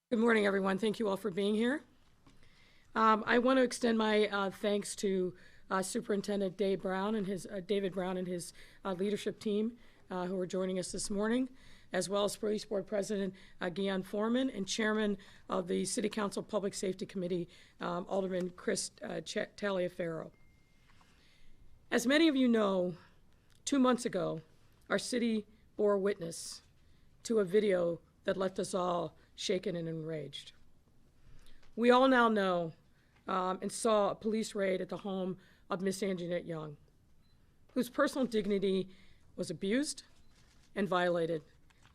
Good morning, everyone. Thank you all for being here. I want to extend my thanks to Superintendent David Brown and his leadership team who are joining us this morning, as well as Police Board President Guion Foreman and Chairman of the City Council Public Safety Committee, Alderman Chris Taliaferro. As many of you know, 2 months ago, our city bore witness to a video that left us all shaken and enraged. We all now know and saw a police raid at the home of Miss Anjanette Young, whose personal dignity was abused and violated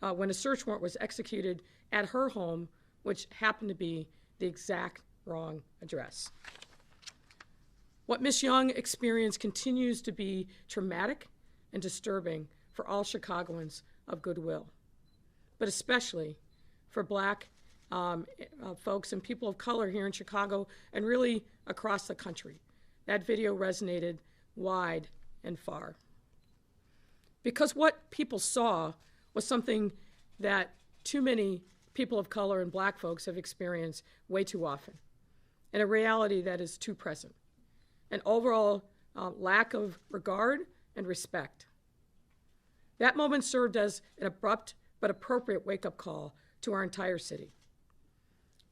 when a search warrant was executed at her home, which happened to be the exact wrong address. What Miss Young experienced continues to be traumatic and disturbing for all Chicagoans of goodwill, but especially for Black folks and people of color here in Chicago and really across the country. That video resonated wide and far. Because what people saw was something that too many people of color and Black folks have experienced way too often, and a reality that is too present. An overall lack of regard and respect. That moment served as an abrupt but appropriate wake-up call to our entire city.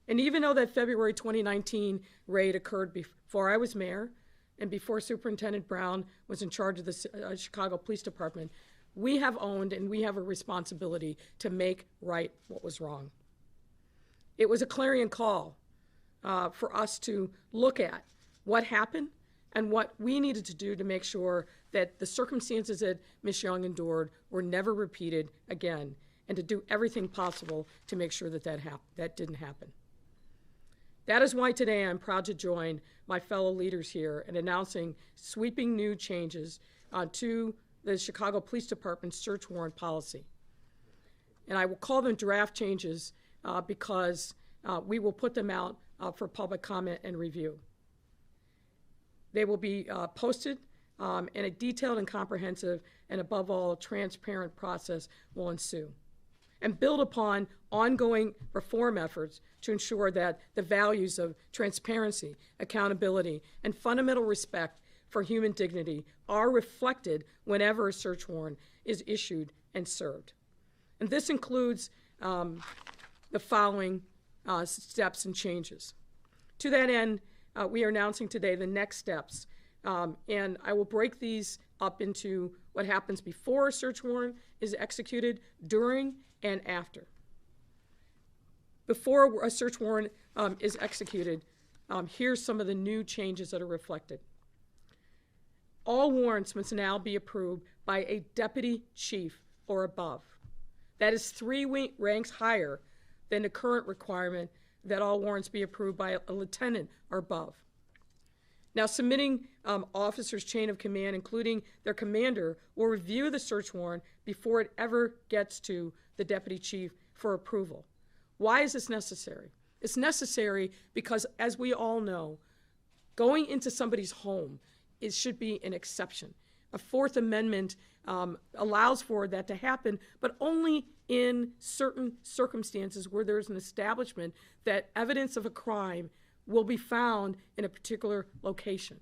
And even though that February 2019 raid occurred before I was mayor and before Superintendent Brown was in charge of the Chicago Police Department, we have owned and we have a responsibility to make right what was wrong. It was a clarion call for us to look at what happened and what we needed to do to make sure that the circumstances that Ms. Young endured were never repeated again, and to do everything possible to make sure that that didn't happen. That is why today I'm proud to join my fellow leaders here in announcing sweeping new changes to the Chicago Police Department's search warrant policy. And I will call them draft changes because we will put them out for public comment and review. They will be posted, and a detailed and comprehensive and above all transparent process will ensue, and build upon ongoing reform efforts to ensure that the values of transparency, accountability, and fundamental respect for human dignity are reflected whenever a search warrant is issued and served. And this includes the following steps and changes. To that end, we are announcing today the next steps, and I will break these up into what happens before a search warrant is executed, during, and after. Before a search warrant is executed, here's some of the new changes that are reflected. All warrants must now be approved by a deputy chief or above. That is 3 ranks higher than the current requirement that all warrants be approved by a lieutenant or above. Now, submitting officers' chain of command, including their commander, will review the search warrant before it ever gets to the deputy chief for approval. Why is this necessary? It's necessary because, as we all know, going into somebody's home should be an exception. A Fourth Amendment allows for that to happen, but only in certain circumstances where there's an establishment that evidence of a crime will be found in a particular location.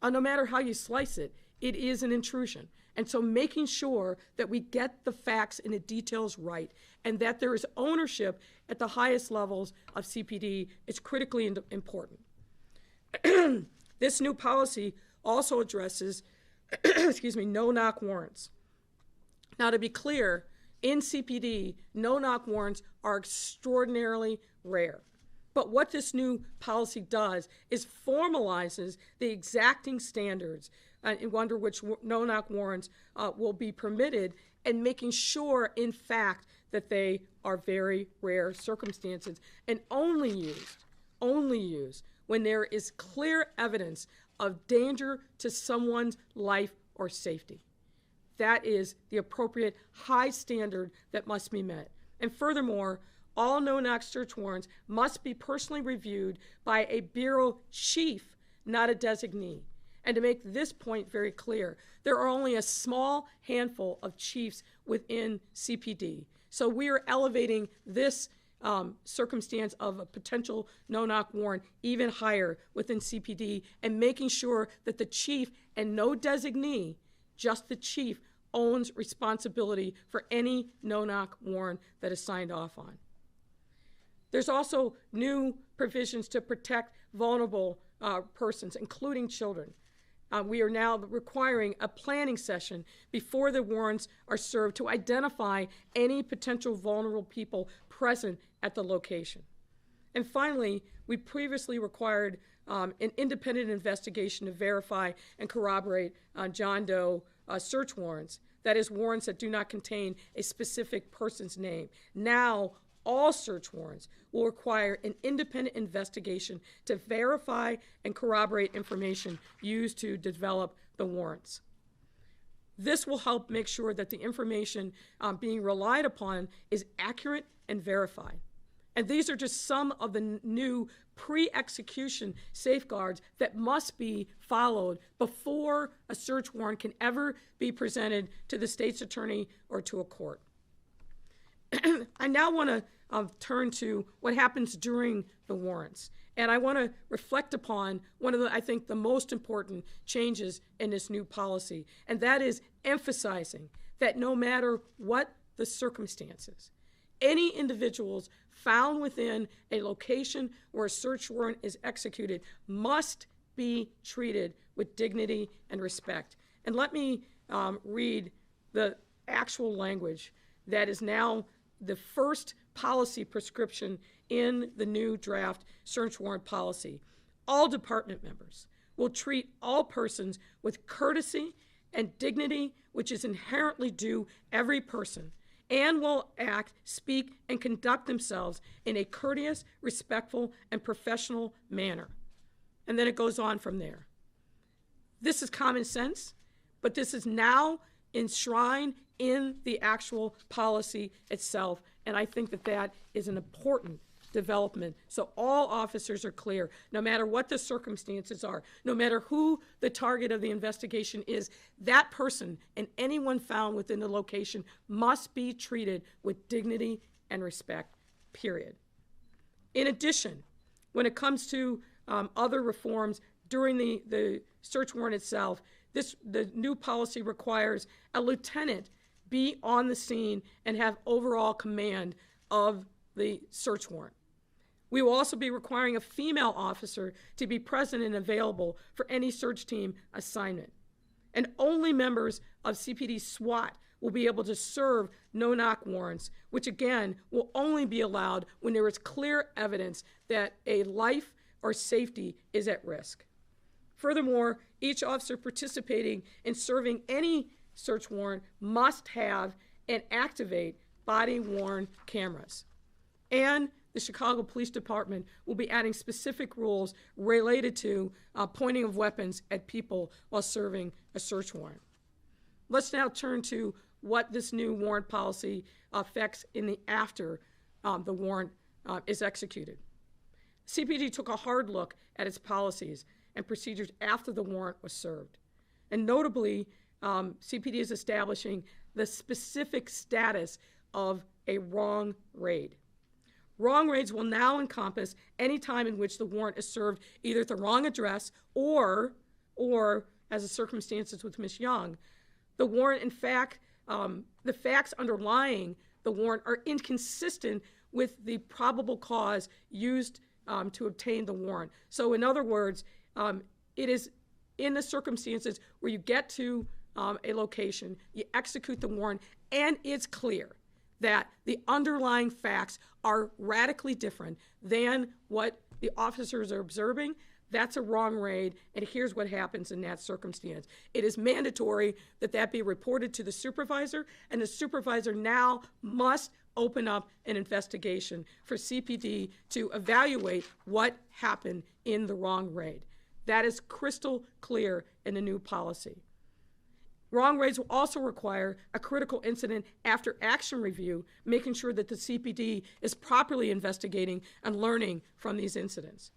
No matter how you slice it, it is an intrusion. And so making sure that we get the facts and the details right, and that there is ownership at the highest levels of CPD is critically important. This new policy also addresses no-knock warrants. Now, to be clear, in CPD, no-knock warrants are extraordinarily rare. But what this new policy does is formalizes the exacting standards under which no-knock warrants will be permitted, and making sure, in fact, that they are very rare circumstances and only used when there is clear evidence of danger to someone's life or safety. That is the appropriate high standard that must be met. And furthermore, all no-knock search warrants must be personally reviewed by a bureau chief, not a designee. And to make this point very clear, there are only a small handful of chiefs within CPD. So we are elevating this circumstance of a potential no-knock warrant even higher within CPD, and making sure that the chief and no designee, just the chief, owns responsibility for any no-knock warrant that is signed off on. There's also new provisions to protect vulnerable persons, including children. We are now requiring a planning session before the warrants are served to identify any potential vulnerable people present at the location. And finally, we previously required an independent investigation to verify and corroborate John Doe search warrants, that is, warrants that do not contain a specific person's name. Now, all search warrants will require an independent investigation to verify and corroborate information used to develop the warrants. This will help make sure that the information being relied upon is accurate and verified. And these are just some of the new pre-execution safeguards that must be followed before a search warrant can ever be presented to the state's attorney or to a court. I now want to turn to what happens during the warrants. And I want to reflect upon one of the, I think, the most important changes in this new policy, and that is emphasizing that no matter what the circumstances, any individuals found within a location where a search warrant is executed must be treated with dignity and respect. And let me read the actual language that is now the first policy prescription in the new draft search warrant policy. All department members will treat all persons with courtesy and dignity, which is inherently due every person, and will act, speak, and conduct themselves in a courteous, respectful, and professional manner. And then it goes on from there. This is common sense, but this is now enshrined in the actual policy itself, and I think that that is an important development. So all officers are clear, no matter what the circumstances are, no matter who the target of the investigation is, that person and anyone found within the location must be treated with dignity and respect, period. In addition, when it comes to other reforms during the search warrant itself, the new policy requires a lieutenant be on the scene and have overall command of the search warrant. We will also be requiring a female officer to be present and available for any search team assignment. And only members of CPD SWAT will be able to serve no-knock warrants, which again will only be allowed when there is clear evidence that a life or safety is at risk. Furthermore, each officer participating in serving any search warrant must have and activate body-worn cameras. And the Chicago Police Department will be adding specific rules related to pointing of weapons at people while serving a search warrant. Let's now turn to what this new warrant policy affects in the after the warrant is executed. CPD took a hard look at its policies and procedures after the warrant was served. And notably, CPD is establishing the specific status of a wrong raid. Wrong raids will now encompass any time in which the warrant is served either at the wrong address or as the circumstances with Ms. Young, the warrant, in fact, the facts underlying the warrant are inconsistent with the probable cause used to obtain the warrant. So in other words, it is in the circumstances where you get to a location, you execute the warrant, and it's clear that the underlying facts are radically different than what the officers are observing. That's a wrong raid, and here's what happens in that circumstance. It is mandatory that that be reported to the supervisor, and the supervisor now must open up an investigation for CPD to evaluate what happened in the wrong raid. That is crystal clear in the new policy. Wrong raids will also require a critical incident after action review, making sure that the CPD is properly investigating and learning from these incidents.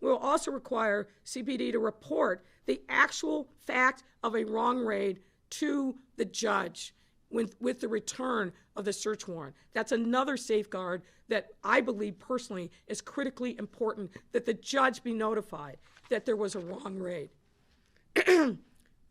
We'll also require CPD to report the actual fact of a wrong raid to the judge with the return of the search warrant. That's another safeguard that I believe personally is critically important, that the judge be notified that there was a wrong raid.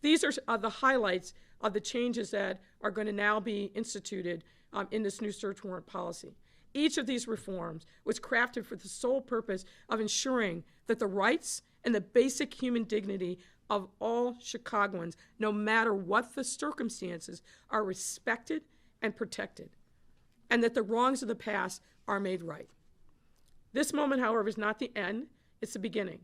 These are the highlights of the changes that are going to now be instituted in this new search warrant policy. Each of these reforms was crafted for the sole purpose of ensuring that the rights and the basic human dignity of all Chicagoans, no matter what the circumstances, are respected and protected, and that the wrongs of the past are made right. This moment, however, is not the end, it's the beginning.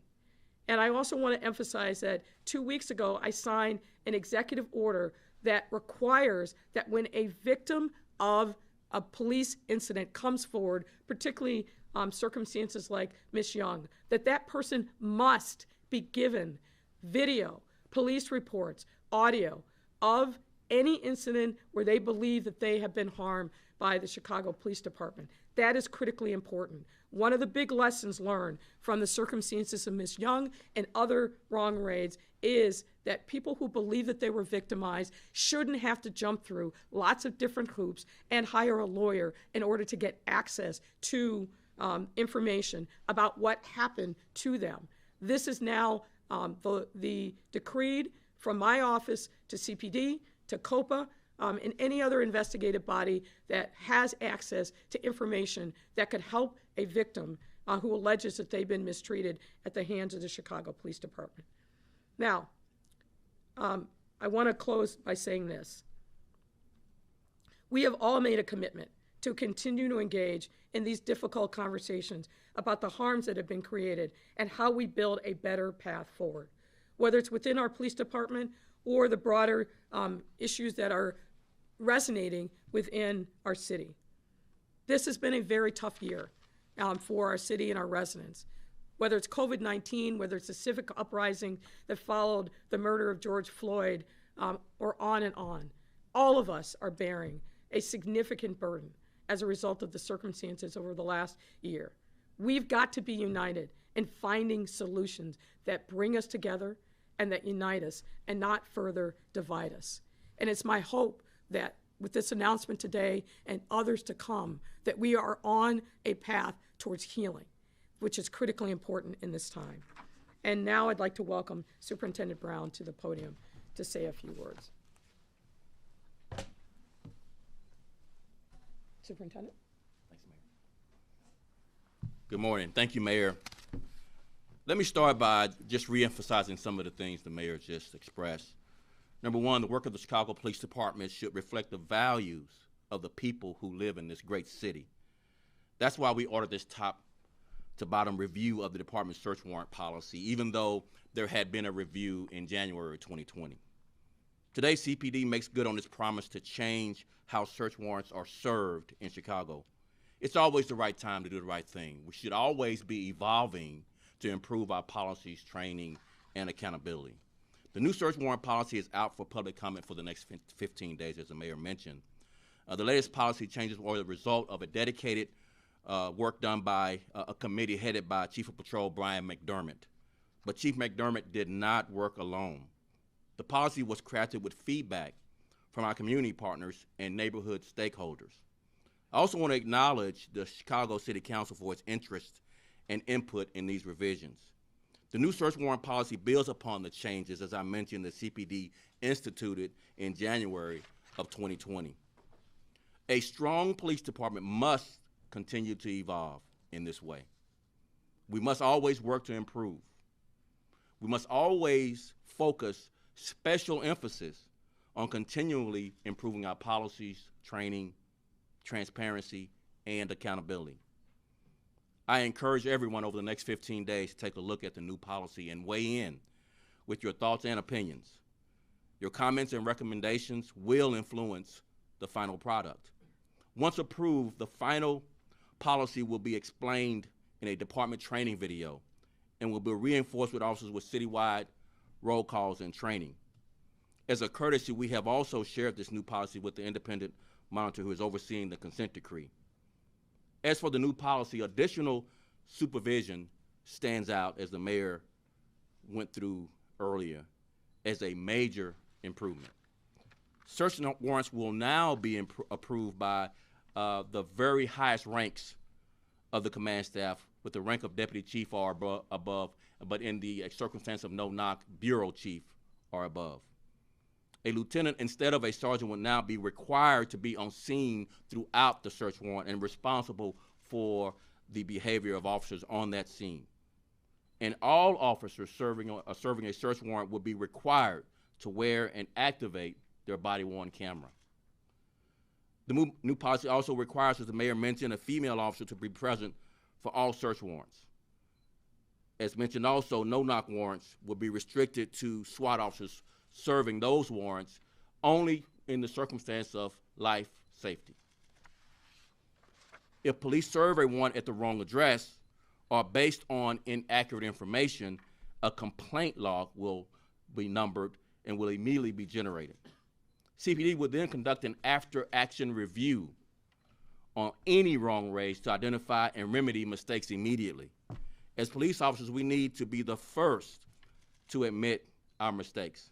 And I also want to emphasize that 2 weeks ago, I signed an executive order that requires that when a victim of a police incident comes forward, particularly circumstances like Ms. Young, that that person must be given video, police reports, audio of any incident where they believe that they have been harmed by the Chicago Police Department. That is critically important. One of the big lessons learned from the circumstances of Ms. Young and other wrong raids is that people who believe that they were victimized shouldn't have to jump through lots of different hoops and hire a lawyer in order to get access to information about what happened to them. This is now the decreed from my office to CPD, to COPA, and any other investigative body that has access to information that could help a victim who alleges that they've been mistreated at the hands of the Chicago Police Department. Now, I want to close by saying this. We have all made a commitment to continue to engage in these difficult conversations about the harms that have been created and how we build a better path forward, whether it's within our police department or the broader issues that are resonating within our city. This has been a very tough year for our city and our residents. Whether it's COVID-19, whether it's the civic uprising that followed the murder of George Floyd, or on and on, all of us are bearing a significant burden as a result of the circumstances over the last year. We've got to be united in finding solutions that bring us together and that unite us and not further divide us. And it's my hope that with this announcement today and others to come, that we are on a path towards healing, which is critically important in this time. And now I'd like to welcome Superintendent Brown to the podium to say a few words. Superintendent? Thanks, Mayor. Good morning. Thank you, Mayor. Let me start by just reemphasizing some of the things the Mayor just expressed. Number one, the work of the Chicago Police Department should reflect the values of the people who live in this great city. That's why we ordered this top to bottom review of the department's search warrant policy, even though there had been a review in January 2020. Today, CPD makes good on its promise to change how search warrants are served in Chicago. It's always the right time to do the right thing. We should always be evolving to improve our policies, training, and accountability. The new search warrant policy is out for public comment for the next 15 days, as the Mayor mentioned. The latest policy changes were the result of a dedicated work done by a committee headed by Chief of Patrol Brian McDermott. But Chief McDermott did not work alone. The policy was crafted with feedback from our community partners and neighborhood stakeholders. I also want to acknowledge the Chicago City Council for its interest and input in these revisions. The new search warrant policy builds upon the changes, as I mentioned, the CPD instituted in January of 2020. A strong police department must continue to evolve in this way. We must always work to improve. We must always focus special emphasis on continually improving our policies, training, transparency, and accountability. I encourage everyone over the next 15 days to take a look at the new policy and weigh in with your thoughts and opinions. Your comments and recommendations will influence the final product. Once approved, the final policy will be explained in a department training video and will be reinforced with officers with citywide roll calls and training. As a courtesy, we have also shared this new policy with the independent monitor who is overseeing the consent decree. As for the new policy, additional supervision stands out, as the Mayor went through earlier, as a major improvement. Search warrants will now be approved by the very highest ranks of the command staff, with the rank of deputy chief or above, but in the circumstance of no-knock, bureau chief or above. A lieutenant instead of a sergeant would now be required to be on scene throughout the search warrant and responsible for the behavior of officers on that scene. And all officers serving a search warrant would be required to wear and activate their body-worn camera. The new policy also requires, as the mayor mentioned, a female officer to be present for all search warrants. As mentioned also, no-knock warrants will be restricted to SWAT officers serving those warrants only in the circumstance of life safety. If police serve a warrant at the wrong address or based on inaccurate information, a complaint log will be numbered and will immediately be generated. CPD would then conduct an after-action review on any wrong raised to identify and remedy mistakes immediately. As police officers, we need to be the first to admit our mistakes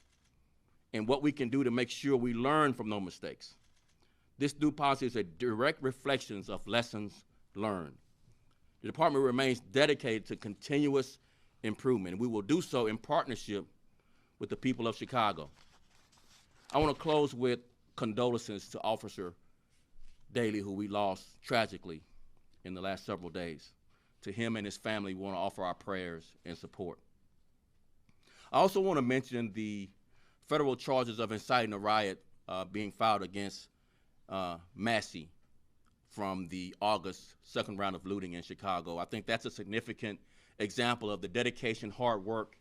and what we can do to make sure we learn from those mistakes. This new policy is a direct reflection of lessons learned. The department remains dedicated to continuous improvement, and we will do so in partnership with the people of Chicago. I want to close with condolences to Officer Daly, who we lost tragically in the last several days. To him and his family, we want to offer our prayers and support. I also want to mention the federal charges of inciting a riot being filed against Massey from the August second round of looting in Chicago. I think that's a significant example of the dedication, hard work,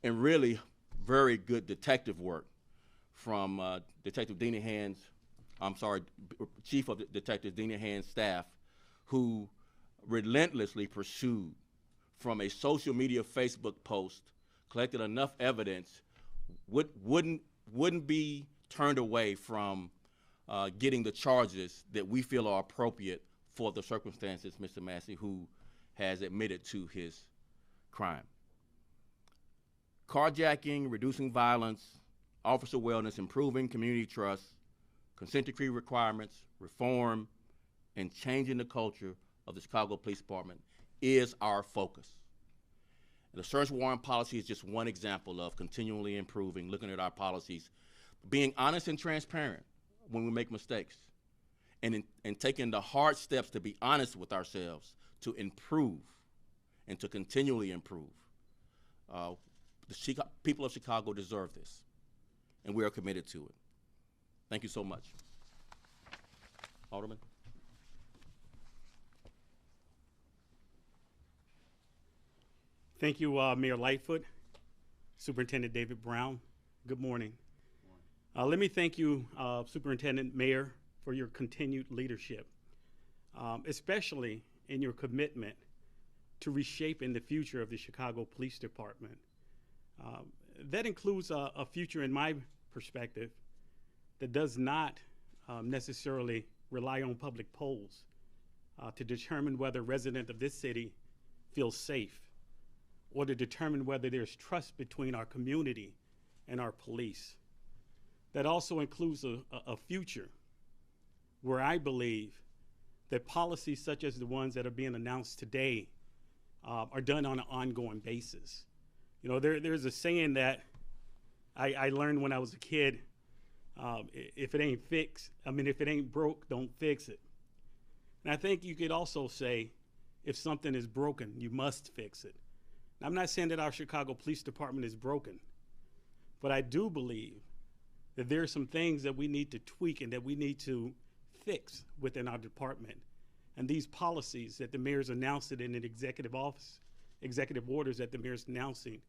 and really very good detective work from Detective Deanie Hand's, Chief of Detective Deanie Hand's staff, who relentlessly pursued from a social media Facebook post, collected enough evidence, wouldn't be turned away from getting the charges that we feel are appropriate for the circumstances, Mr. Massey, who has admitted to his crime. Carjacking, reducing violence, officer wellness, improving community trust, consent decree requirements, reform, and changing the culture of the Chicago Police Department is our focus. And the search warrant policy is just one example of continually improving, looking at our policies, being honest and transparent when we make mistakes, and taking the hard steps to be honest with ourselves, to improve and to continually improve. The people of Chicago deserve this, and we are committed to it. Thank you so much. Alderman. Thank you, Mayor Lightfoot, Superintendent David Brown. Good morning. Let me thank you, Superintendent, Mayor, for your continued leadership, especially in your commitment to reshaping the future of the Chicago Police Department. That includes a future, in my perspective, that does not necessarily rely on public polls to determine whether residents of this city feel safe, or to determine whether there's trust between our community and our police. That also includes a future where I believe that policies such as the ones that are being announced today are done on an ongoing basis. You know, there's a saying that I learned when I was a kid, if it ain't broke, don't fix it. And I think you could also say, if something is broken, you must fix it. Now, I'm not saying that our Chicago Police Department is broken, but I do believe that there are some things that we need to tweak and that we need to fix within our department. And these policies that the mayor's announcing in an executive orders that the mayor's announcing,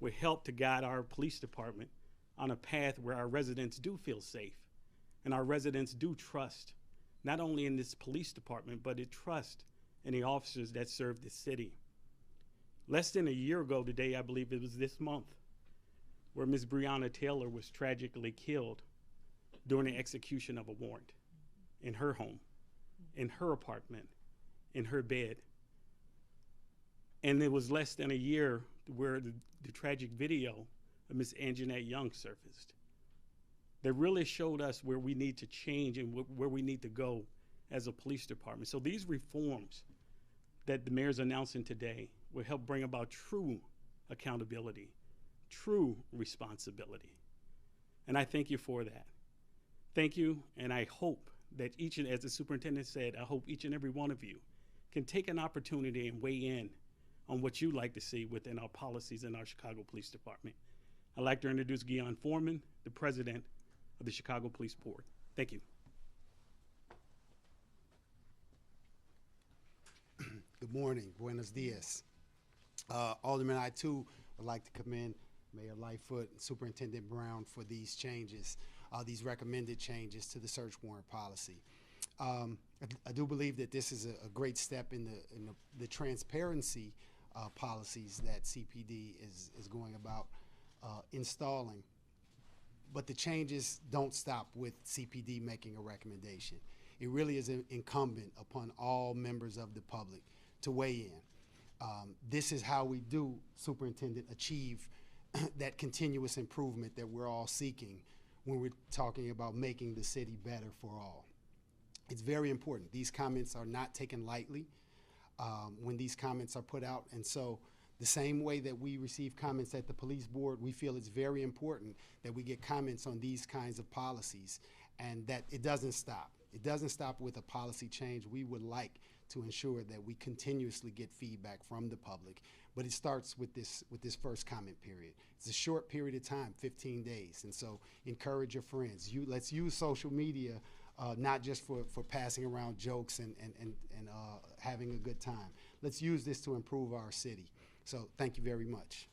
will help to guide our police department on a path where our residents do feel safe and our residents do trust, not only in this police department, but it trust in the officers that serve the city. Less than a year ago today, I believe it was this month, where Ms. Breonna Taylor was tragically killed during the execution of a warrant in her home, in her apartment, in her bed. And it was less than a year where the tragic video of Ms. Anjanette Young surfaced. that really showed us where we need to change and where we need to go as a police department. So these reforms that the mayor's announcing today will help bring about true accountability, true responsibility. And I thank you for that. Thank you, and I hope that as the superintendent said, I hope each and every one of you can take an opportunity and weigh in on what you'd like to see within our policies in our Chicago Police Department. I'd like to introduce Guion Foreman, the president of the Chicago Police Board. Thank you. Good morning, buenos dias. Alderman, I too would like to commend Mayor Lightfoot and Superintendent Brown for these changes, these recommended changes to the search warrant policy. I do believe that this is a great step in the transparency policies that CPD is going about installing. But the changes don't stop with CPD making a recommendation. It really is incumbent upon all members of the public to weigh in. This is how we do, Superintendent, achieve that continuous improvement that we're all seeking when we're talking about making the city better for all. It's very important. These comments are not taken lightly when these comments are put out. And so the same way that we receive comments at the police board, we feel it's very important that we get comments on these kinds of policies and that it doesn't stop. It doesn't stop with a policy change. We would like to ensure that we continuously get feedback from the public, but it starts with this first comment period. It's a short period of time, 15 days, and so encourage your friends. Let's use social media not just for passing around jokes and having a good time. Let's use this to improve our city. So thank you very much.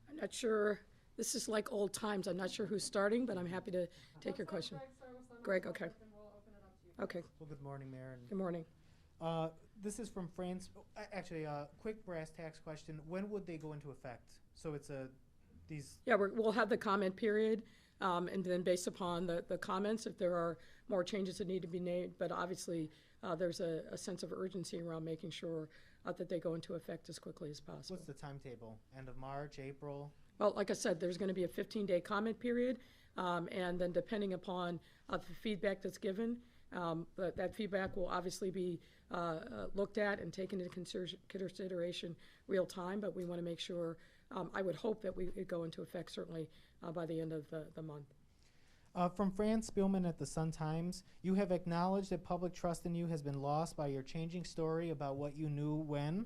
I'm not sure, this is like old times. I'm not sure who's starting, but I'm happy to take your question. Greg, okay. Okay, Well, good morning, Mayor. good morning. This is from France. Actually, quick brass tacks question. When would they go into effect? So it's these. Yeah, we'll have the comment period, and then based upon the comments, if there are more changes that need to be made, but obviously there's a sense of urgency around making sure that they go into effect as quickly as possible. What's the timetable? End of March, April? Well, like I said, there's going to be a 15-day comment period, and then depending upon the feedback that's given, that feedback will obviously be looked at and taken into consideration real time, but we want to make sure, I would hope that we go into effect certainly by the end of the month. From Fran Spielman at the Sun-Times, you have acknowledged that public trust in you has been lost by your changing story about what you knew when,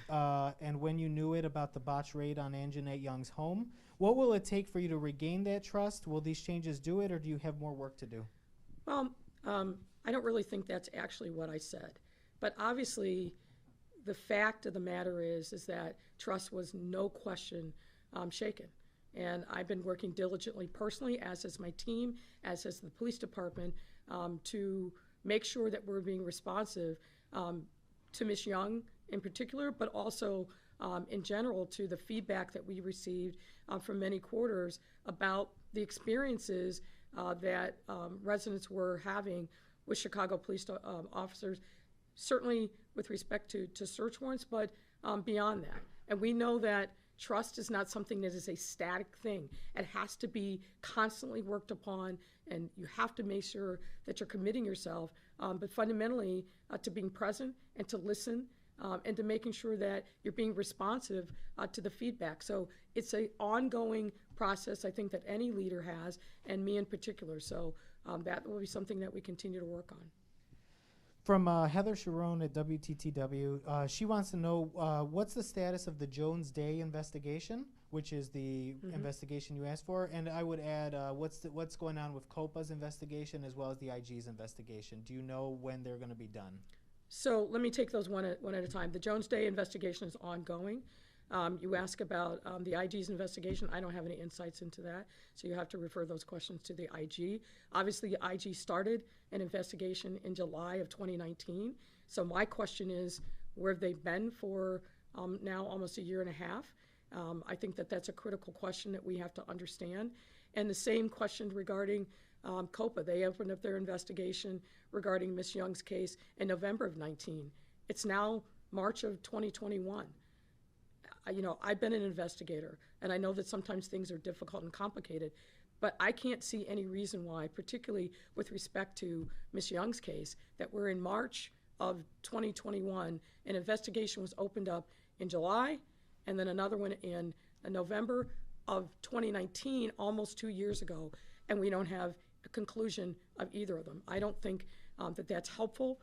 and when you knew it about the botched raid on Anjanette Young's home. What will it take for you to regain that trust? Will these changes do it, or do you have more work to do? Well, I don't really think that's actually what I said. But obviously, the fact of the matter is that trust was no question shaken. And I've been working diligently personally, as has my team, as has the police department, to make sure that we're being responsive to Ms. Young in particular, but also in general to the feedback that we received from many quarters about the experiences that residents were having with Chicago police officers, certainly with respect to search warrants, but beyond that. And we know that trust is not something that is a static thing. It has to be constantly worked upon, and you have to make sure that you're committing yourself, but fundamentally to being present and to listen, and to making sure that you're being responsive to the feedback. So it's an ongoing process, I think, that any leader has, and me in particular. So that will be something that we continue to work on. From Heather Sharon at WTTW, she wants to know what's the status of the Jones Day investigation, which is the investigation you asked for, and I would add what's going on with COPA's investigation as well as the IG's investigation. Do you know when they're going to be done? So let me take those one at a time. The Jones Day investigation is ongoing. You ask about the IG's investigation. I don't have any insights into that, so you have to refer those questions to the IG. Obviously, the IG started an investigation in July of 2019. So my question is, where have they been for now almost a year and a half? I think that that's a critical question that we have to understand. And the same question regarding COPA. They opened up their investigation regarding Ms. Young's case in November of 19. It's now March of 2021. You know, I've been an investigator, And I know that sometimes things are difficult and complicated, but I can't see any reason why, particularly with respect to Ms. Young's case, that we're in March of 2021, an investigation was opened up in July, and then another one in November of 2019, almost 2 years ago, and we don't have a conclusion of either of them. I don't think that that's helpful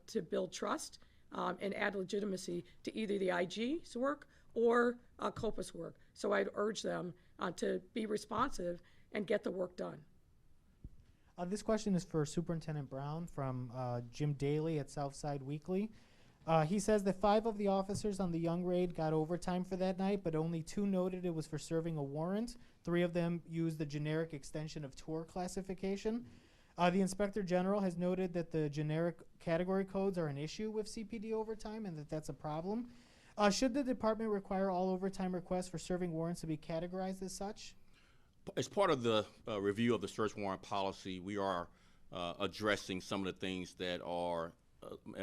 to build trust and add legitimacy to either the IG's work or COPA's work. So I'd urge them to be responsive and get the work done. This question is for Superintendent Brown from Jim Daly at Southside Weekly. He says that 5 of the officers on the Young raid got overtime for that night, but only 2 noted it was for serving a warrant. 3 of them used the generic extension of tour classification. The Inspector General has noted that the generic category codes are an issue with CPD overtime and that that's a problem. Should the department require all overtime requests for serving warrants to be categorized as such? As part of the review of the search warrant policy, we are addressing some of the things that are,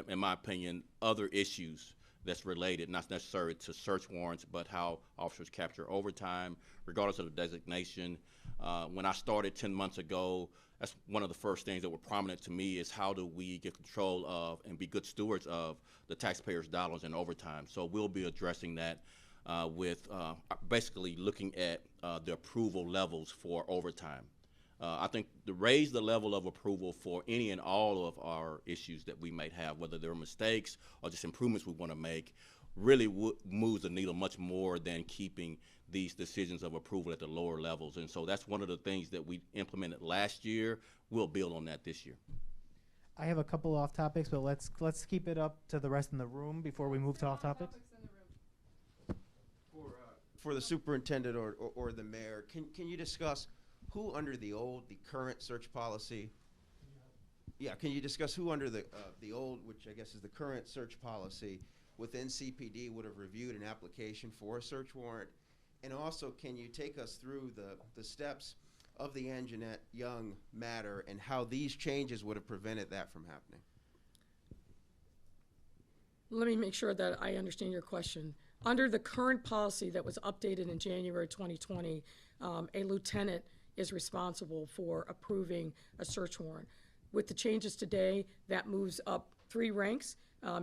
in my opinion, other issues that's related, not necessarily to search warrants, but how officers capture overtime, regardless of the designation. When I started 10 months ago, that's one of the first things that were prominent to me is how do we get control of and be good stewards of the taxpayers' dollars in overtime. So we'll be addressing that with basically looking at the approval levels for overtime. I think to raise the level of approval for any and all of our issues that we might have, whether they're mistakes or just improvements we want to make, really moves the needle much more than keeping these decisions of approval at the lower levels. And so that's one of the things that we implemented last year. We'll build on that this year. I have a couple off topics, but let's keep it up to the rest in the room before we move to off topics. For the superintendent or the mayor, can you discuss who under the current search policy? Yeah, can you discuss who under the old, which I guess is the current search policy within CPD would have reviewed an application for a search warrant? And also, can you take us through the steps of the Anjanette Young matter and how these changes would have prevented that from happening? Let me make sure that I understand your question. Under the current policy that was updated in January 2020, a lieutenant is responsible for approving a search warrant. With the changes today, that moves up 3 ranks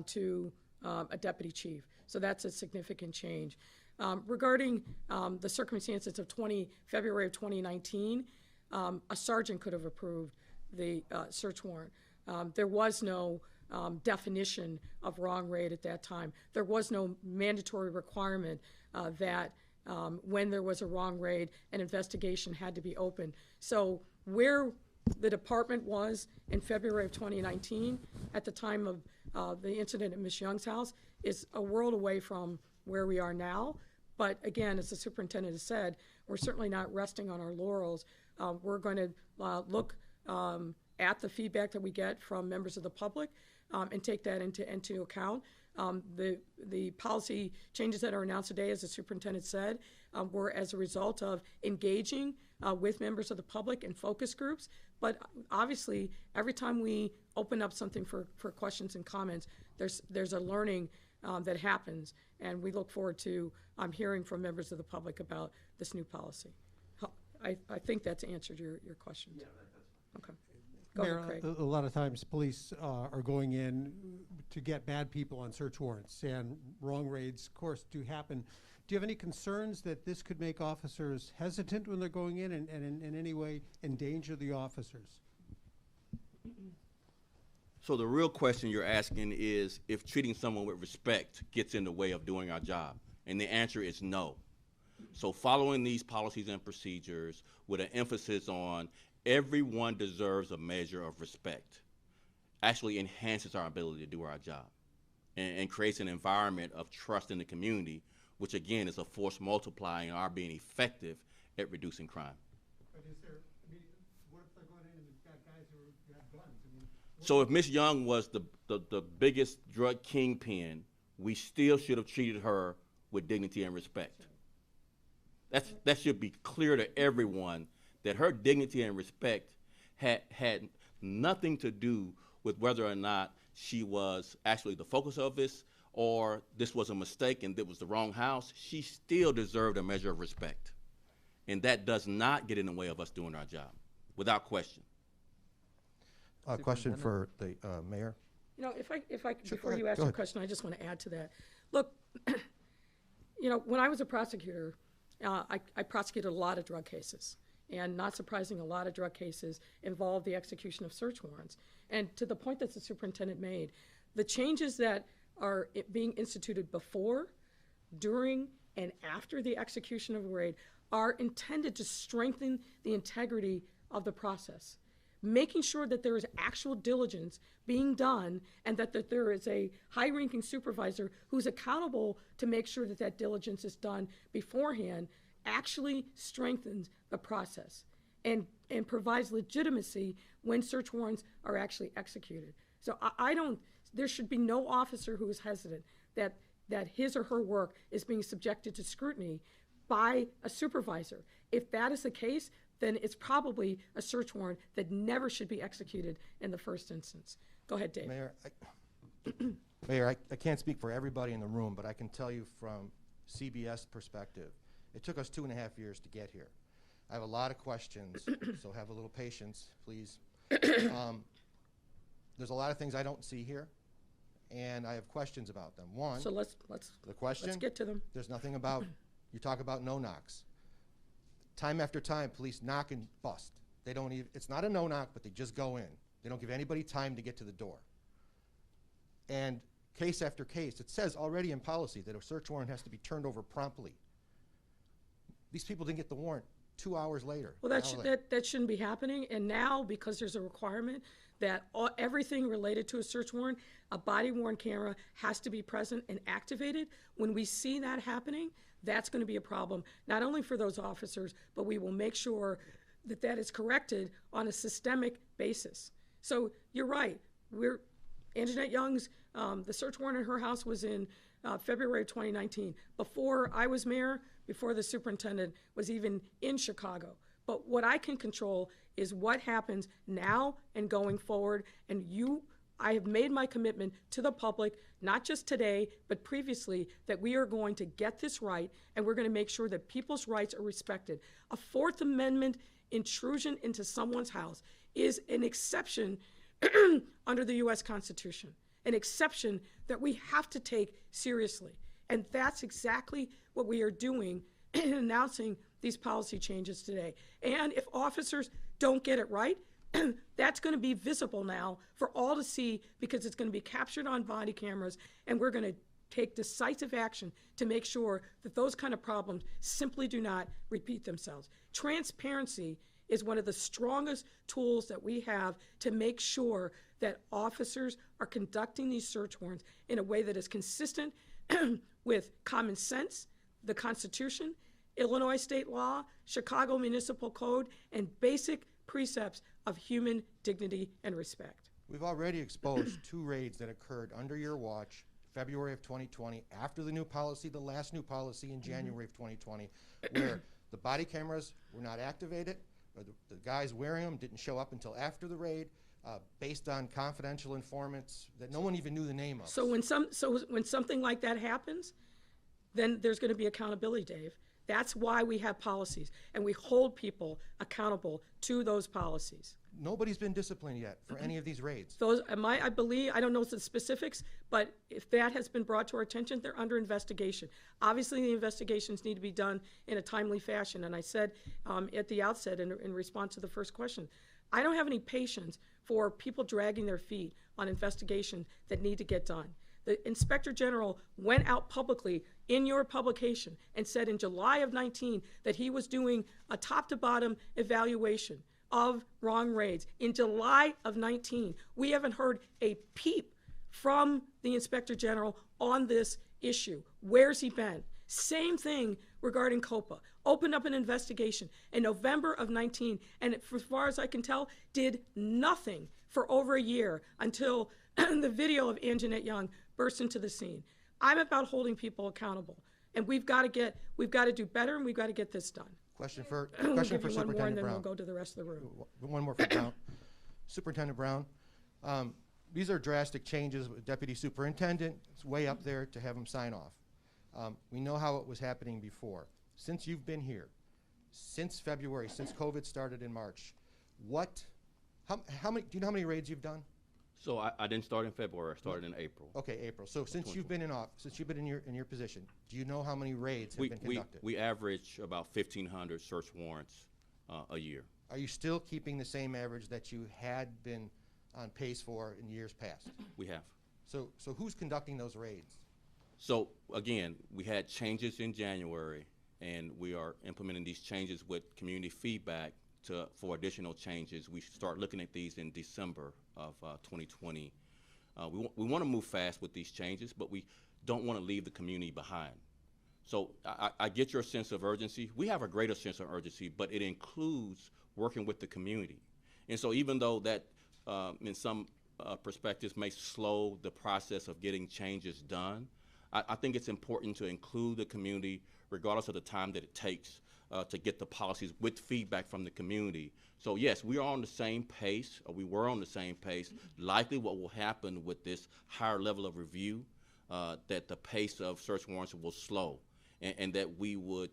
to a deputy chief. So that's a significant change. Regarding the circumstances of February of 2019, a sergeant could have approved the search warrant. There was no definition of wrong raid at that time. There was no mandatory requirement that when there was a wrong raid, an investigation had to be opened. So where the department was in February of 2019 at the time of the incident at Ms. Young's house is a world away from where we are now. But again, as the superintendent has said, we're certainly not resting on our laurels. We're going to look at the feedback that we get from members of the public and take that into account. The policy changes that are announced today, as the superintendent said, were as a result of engaging with members of the public and focus groups. But obviously, every time we open up something for questions and comments, there's a learning that happens, and we look forward to hearing from members of the public about this new policy. I think that's answered your question. Yeah, that's okay. Go Mayor, ahead, Craig. a lot of times police are going in to get bad people on search warrants, and wrong raids, of course, do happen. Do you have any concerns that this could make officers hesitant when they're going in and in any way endanger the officers? So the real question you're asking is if treating someone with respect gets in the way of doing our job. And the answer is no. So following these policies and procedures with an emphasis on everyone deserves a measure of respect actually enhances our ability to do our job and creates an environment of trust in the community, which again is a force multiplying our being effective at reducing crime. But is there, I mean, what if they're going in and got guys who have guns? I mean, so if Ms. Young was the biggest drug kingpin, we still should have treated her with dignity and respect. That should be clear to everyone that her dignity and respect had nothing to do with whether or not she was actually the focus of this or this was a mistake and it was the wrong house, she still deserved a measure of respect. And that does not get in the way of us doing our job, without question. A question for the mayor. You know, if I Sure, before go you ahead, ask go your ahead. question, I just want to add to that. Look, you know, when I was a prosecutor, I prosecuted a lot of drug cases. And not surprising, a lot of drug cases involve the execution of search warrants. And to the point that the superintendent made, the changes that are being instituted before, during, and after the execution of a raid are intended to strengthen the integrity of the process, making sure that there is actual diligence being done and that there is a high-ranking supervisor who's accountable to make sure that that diligence is done beforehand, actually strengthens the process and provides legitimacy when search warrants are actually executed. So I don't, there should be no officer who is hesitant that his or her work is being subjected to scrutiny by a supervisor. If that is the case, then it's probably a search warrant that never should be executed in the first instance. Go ahead, Dave. Mayor, Mayor, I can't speak for everybody in the room, but I can tell you from CBS perspective, it took us 2.5 years to get here. I have a lot of questions, so have a little patience, please. There's a lot of things I don't see here, and I have questions about them. One, So let's get to them. there's nothing about, you talk about no knocks. Time after time, police knock and bust. They don't even, it's not a no knock, but they just go in. They don't give anybody time to get to the door. And case after case, it says already in policy that a search warrant has to be turned over promptly. These people didn't get the warrant 2 hours later. Well, an hour later. that shouldn't be happening. And now, because there's a requirement that everything related to a search warrant, a body-worn camera has to be present and activated. When we see that happening, that's going to be a problem, not only for those officers, but we will make sure that that is corrected on a systemic basis. So you're right. Anjanette Young's, the search warrant at her house was in February of 2019, before I was mayor, before the superintendent was even in Chicago. But what I can control is what happens now and going forward. And I have made my commitment to the public, not just today, but previously, that we are going to get this right, and we're going to make sure that people's rights are respected. A Fourth Amendment intrusion into someone's house is an exception under the U.S. Constitution, an exception that we have to take seriously. And that's exactly what we are doing in announcing these policy changes today. And if officers don't get it right, that's going to be visible now for all to see, because it's going to be captured on body cameras, and we're going to take decisive action to make sure that those kind of problems simply do not repeat themselves. Transparency is one of the strongest tools that we have to make sure that officers are conducting these search warrants in a way that is consistent with common sense, the Constitution, Illinois state law, Chicago municipal code, and basic precepts of human dignity and respect. We've already exposed 2 raids that occurred under your watch, February of 2020, after the new policy, the last new policy in January of 2020, where the body cameras were not activated, or the guys wearing them didn't show up until after the raid, based on confidential informants that no one even knew the name of. So when something like that happens, then there's going to be accountability, Dave. That's why we have policies, and we hold people accountable to those policies. Nobody's been disciplined yet for any of these raids. Those, I believe, I don't know the specifics, but if that has been brought to our attention, they're under investigation. Obviously, the investigations need to be done in a timely fashion, and I said at the outset in response to the first question, I don't have any patience for people dragging their feet on investigations that need to get done. The Inspector General went out publicly in your publication and said in July of 19 that he was doing a top-to-bottom evaluation of wrong raids. In July of 19, we haven't heard a peep from the Inspector General on this issue. Where's he been? Same thing regarding COPA. Opened up an investigation in November of 19, and as far as I can tell, did nothing for over a year until the video of Anjanette Young burst into the scene. I'm about holding people accountable, and we've got to do better, and we've got to get this done. Question for We'll give you one more, Superintendent and then Brown. we'll go to the rest of the room. One more for Brown. Superintendent Brown, these are drastic changes. Deputy Superintendent, it's way up there to have him sign off. We know how it was happening before. Since you've been here, since February, since COVID started in March, how many, do you know how many raids you've done? So I didn't start in February, I started in April. Okay, April. So since you've been in since you've been in your position, do you know how many raids have been conducted? We average about 1,500 search warrants a year. Are you still keeping the same average that you had been on pace for in years past? We have. So who's conducting those raids? So again, we had changes in January, and we are implementing these changes with community feedback for additional changes. We start looking at these in December of 2020. We want to move fast with these changes, but we don't want to leave the community behind. So I get your sense of urgency. We have a greater sense of urgency, but it includes working with the community. And so even though that in some perspectives may slow the process of getting changes done, I think it's important to include the community regardless of the time that it takes to get the policies with feedback from the community. So yes, we are on the same pace, or we were on the same pace. Likely what will happen with this higher level of review, that the pace of search warrants will slow, and that we would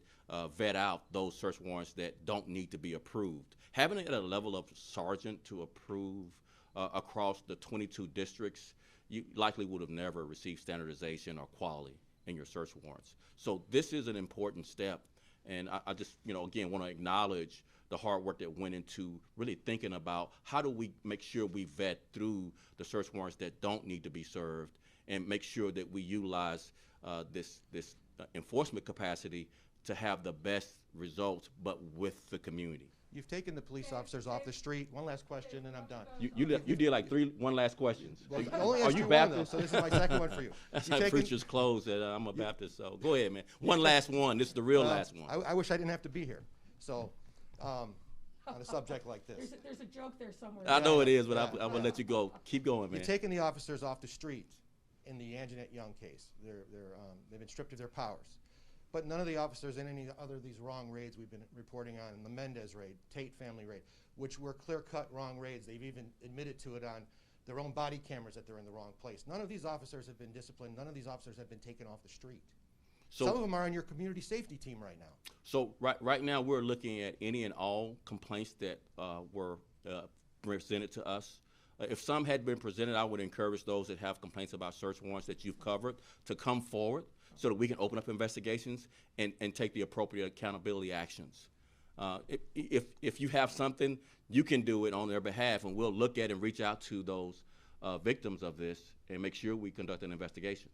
vet out those search warrants that don't need to be approved. Having it at a level of sergeant to approve across the 22 districts, you likely would have never received standardization or quality in your search warrants. So this is an important step, and I just, again, want to acknowledge the hard work that went into really thinking about how do we make sure we vet through the search warrants that don't need to be served, and make sure that we utilize this enforcement capacity to have the best results, but with the community. You've taken the police officers off the street. One last question, and I'm done. You did like one last questions. Well, I only Are asked you one, Baptist? though, so this is my second one for you. That's You've like taken- preacher's clothes that I'm a Baptist, so go ahead, man. One last one. This is the real last one. I wish I didn't have to be here. So, on a subject like this. There's a joke there somewhere. I know it is, but Yeah. I'm going to let you go. Keep going, man. You've taken the officers off the street in the Anjanette Young case. They've been stripped of their powers. But none of the officers in any other of these wrong raids we've been reporting on, the Mendez raid, Tate family raid, which were clear-cut wrong raids. They've even admitted to it on their own body cameras that they're in the wrong place. None of these officers have been disciplined. None of these officers have been taken off the street. So, Some of them are on your community safety team right now. So right now we're looking at any and all complaints that were presented to us. If some had been presented, I would encourage those that have complaints about search warrants that you've covered to come forward so that we can open up investigations and take the appropriate accountability actions. If you have something, you can do it on their behalf, and we'll look at and reach out to those victims of this and make sure we conduct an investigation.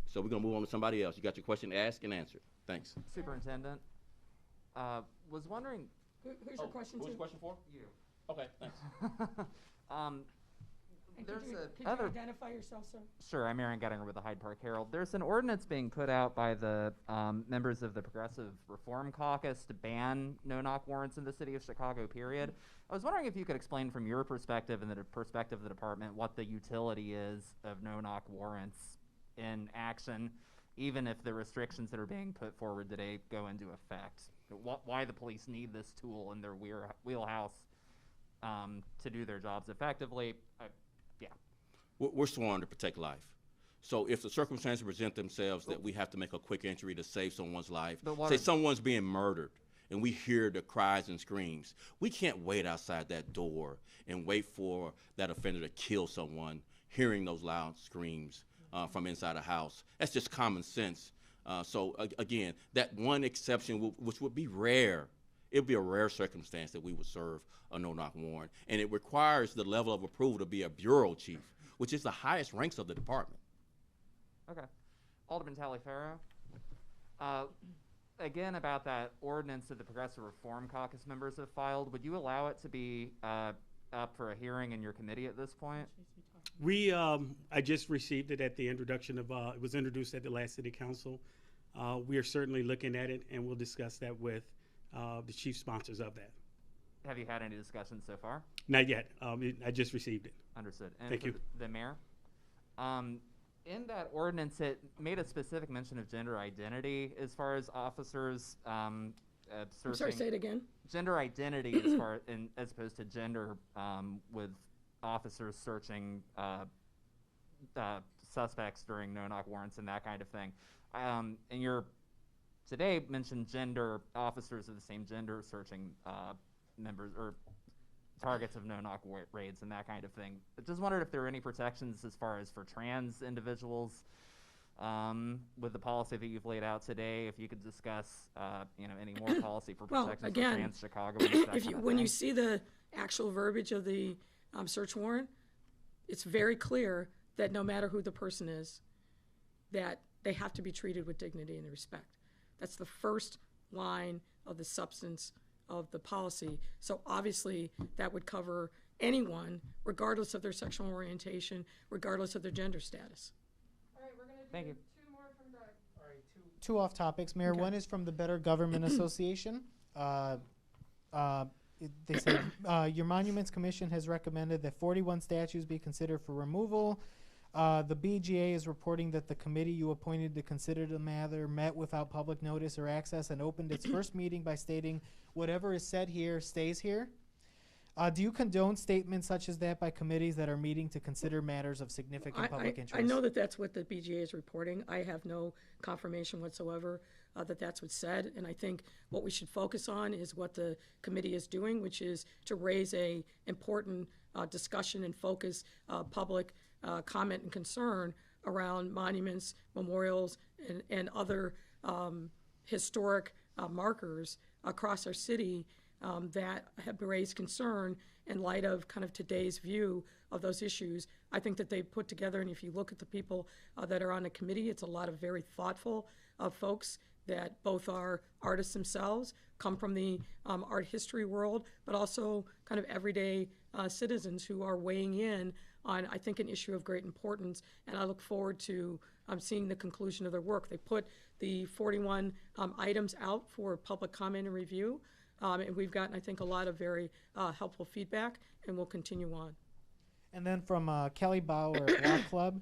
So we're going to move on to somebody else. You got your question asked and answered. Thanks. Superintendent, was wondering. Who's your question to? Who's the question for? You. Okay, thanks. And There's could other. you identify yourself, sir? Sure, I'm Aaron Gettinger with the Hyde Park Herald. There's an ordinance being put out by the members of the Progressive Reform Caucus to ban no-knock warrants in the city of Chicago, period. I was wondering if you could explain from your perspective and the perspective of the department what the utility is of no-knock warrants in action, even if the restrictions that are being put forward today go into effect. Why the police need this tool in their wheelhouse to do their jobs effectively. Yeah. We're sworn to protect life. So if the circumstances present themselves that we have to make a quick entry to save someone's life, say someone's being murdered, and we hear the cries and screams, we can't wait outside that door and wait for that offender to kill someone, hearing those loud screams from inside a house. That's just common sense. So again, that one exception, which would be rare, it would be a rare circumstance that we would serve a no-knock warrant. And it requires the level of approval to be a bureau chief, which is the highest ranks of the department. Okay. Alderman Taliaferro. Again, about that ordinance that the Progressive Reform Caucus members have filed, would you allow it to be up for a hearing in your committee at this point? I just received it at the introduction of, it was introduced at the last city council. We are certainly looking at it, and we'll discuss that with the chief sponsors of that. Have you had any discussions so far? Not yet. I just received it. Understood. And Thank for you. The mayor? In that ordinance, it made a specific mention of gender identity as far as officers I'm searching. sorry, say it again. Gender identity as opposed to gender with officers searching suspects during no-knock warrants and that kind of thing. And you're today mentioned gender, officers of the same gender searching members or targets of no-knock raids and that kind of thing. I just wondered if there are any protections as far as for trans individuals with the policy that you've laid out today. If you could discuss, any more policy for protections for again, trans Chicagoans. When you see the actual verbiage of the search warrant, it's very clear that no matter who the person is, that they have to be treated with dignity and respect. That's the first line of the substance of the policy. So obviously that would cover anyone, regardless of their sexual orientation, regardless of their gender status. All right, we're going to do Thank you. two more from Doug. All right, two off topics, Mayor. Okay. One is from the Better Government Association. They say your Monuments Commission has recommended that 41 statues be considered for removal. The BGA is reporting that the committee you appointed to consider the matter met without public notice or access and opened its first meeting by stating, "Whatever is said here stays here." Do you condone statements such as that by committees that are meeting to consider matters of significant public interest? I know that that's what the BGA is reporting. I have no confirmation whatsoever that that's what's said, and I think what we should focus on is what the committee is doing, which is to raise a important discussion and focus public comment and concern around monuments, memorials, and other historic markers across our city that have raised concern in light of kind of today's view of those issues. I think that they put together, and if you look at the people that are on the committee, it's a lot of very thoughtful folks that both are artists themselves, come from the art history world, but also kind of everyday citizens who are weighing in on, I think, an issue of great importance, and I look forward to seeing the conclusion of their work. They put the 41 items out for public comment and review, and we've gotten, I think, a lot of very helpful feedback, and we'll continue on. And then from Kelly Bauer at Law Club,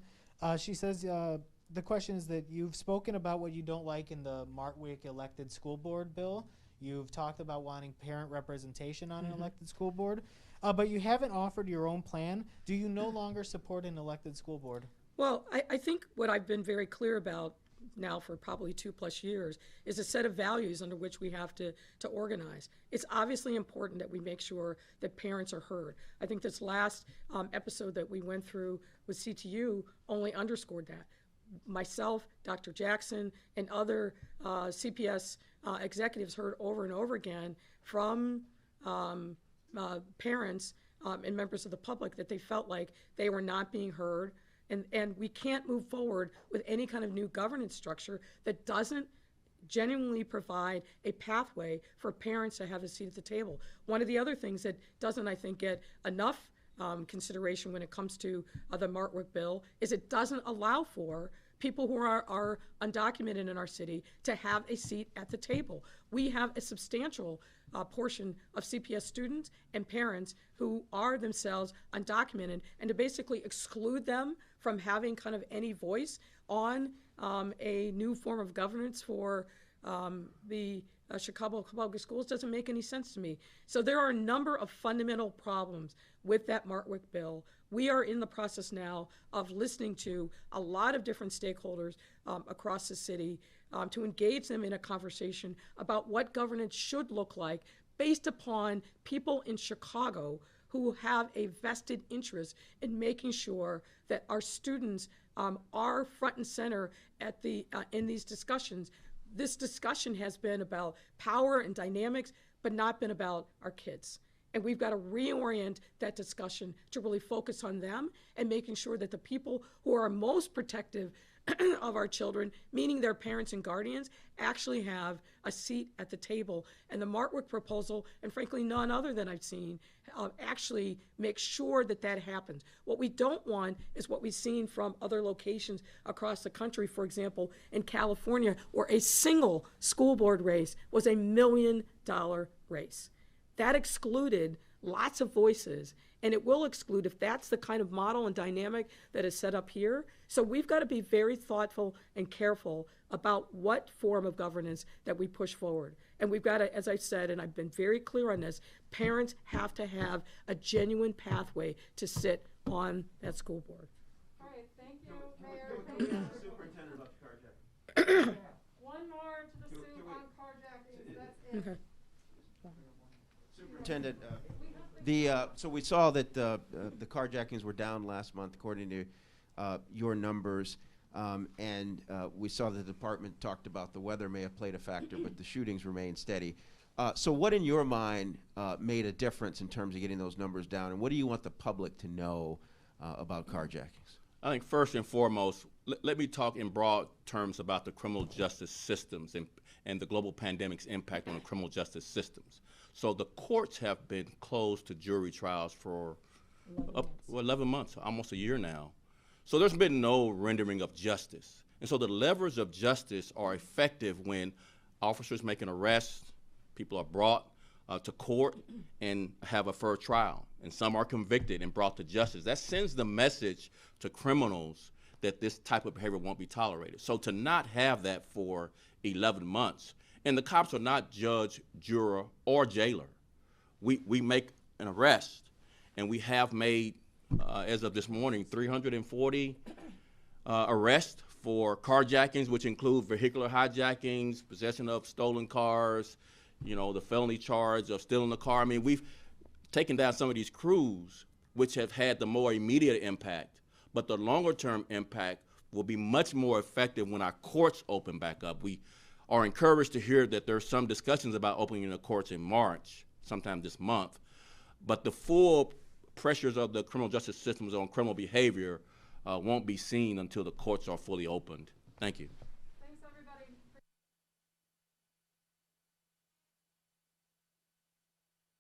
she says, the question is that you've spoken about what you don't like in the Martwick elected school board bill. You've talked about wanting parent representation on an elected school board, but you haven't offered your own plan. Do you no longer support an elected school board? Well, I think what I've been very clear about now for probably 2+ years is a set of values under which we have to organize. It's obviously important that we make sure that parents are heard. I think this last episode that we went through with CTU only underscored that. Myself, Dr. Jackson, and other CPS executives heard over and over again from parents and members of the public that they felt like they were not being heard. And we can't move forward with any kind of new governance structure that doesn't genuinely provide a pathway for parents to have a seat at the table. One of the other things that doesn't, I think, get enough consideration when it comes to the Martwick bill is it doesn't allow for people who are undocumented in our city to have a seat at the table. We have a substantial portion of CPS students and parents who are themselves undocumented, and to basically exclude them from having kind of any voice on a new form of governance for the Chicago Public Schools doesn't make any sense to me. So there are a number of fundamental problems with that Martwick bill. We are in the process now of listening to a lot of different stakeholders across the city to engage them in a conversation about what governance should look like based upon people in Chicago who have a vested interest in making sure that our students are front and center at in these discussions. This discussion has been about power and dynamics, but not been about our kids. And we've got to reorient that discussion to really focus on them and making sure that the people who are most protective of our children, meaning their parents and guardians, actually have a seat at the table. And the Martwick proposal, and frankly none other than I've seen, actually make sure that that happens. What we don't want is what we've seen from other locations across the country, for example, in California, where a single school board race was $1 million race. That excluded lots of voices, and it will exclude if that's the kind of model and dynamic that is set up here. So we've got to be very thoughtful and careful about what form of governance that we push forward. And we've got to, as I said, and I've been very clear on this, parents have to have a genuine pathway to sit on that school board. All right, thank Superintendent about the carjacking. One more to the Can suit we- on carjacking, that's it. Okay. Superintendent, so we saw that the carjackings were down last month, according to your numbers, and we saw the department talked about the weather may have played a factor, but the shootings remained steady. So what, in your mind, made a difference in terms of getting those numbers down, and what do you want the public to know about carjackings? I think first and foremost, let me talk in broad terms about the criminal justice systems and the global pandemic's impact on the criminal justice systems. So the courts have been closed to jury trials for 11 months, almost a year now. So there's been no rendering of justice. And so the levers of justice are effective when officers make an arrest, people are brought to court and have a fair trial, and some are convicted and brought to justice. That sends the message to criminals that this type of behavior won't be tolerated. So to not have that for 11 months, and the cops are not judge, juror, or jailer. We make an arrest, and we have made, as of this morning, 340 arrests for carjackings, which include vehicular hijackings, possession of stolen cars, the felony charge of stealing the car. I mean, we've taken down some of these crews, which have had the more immediate impact, but the longer-term impact will be much more effective when our courts open back up. We are encouraged to hear that there's some discussions about opening the courts in March, sometime this month, but the full pressures of the criminal justice systems on criminal behavior won't be seen until the courts are fully opened. Thank you.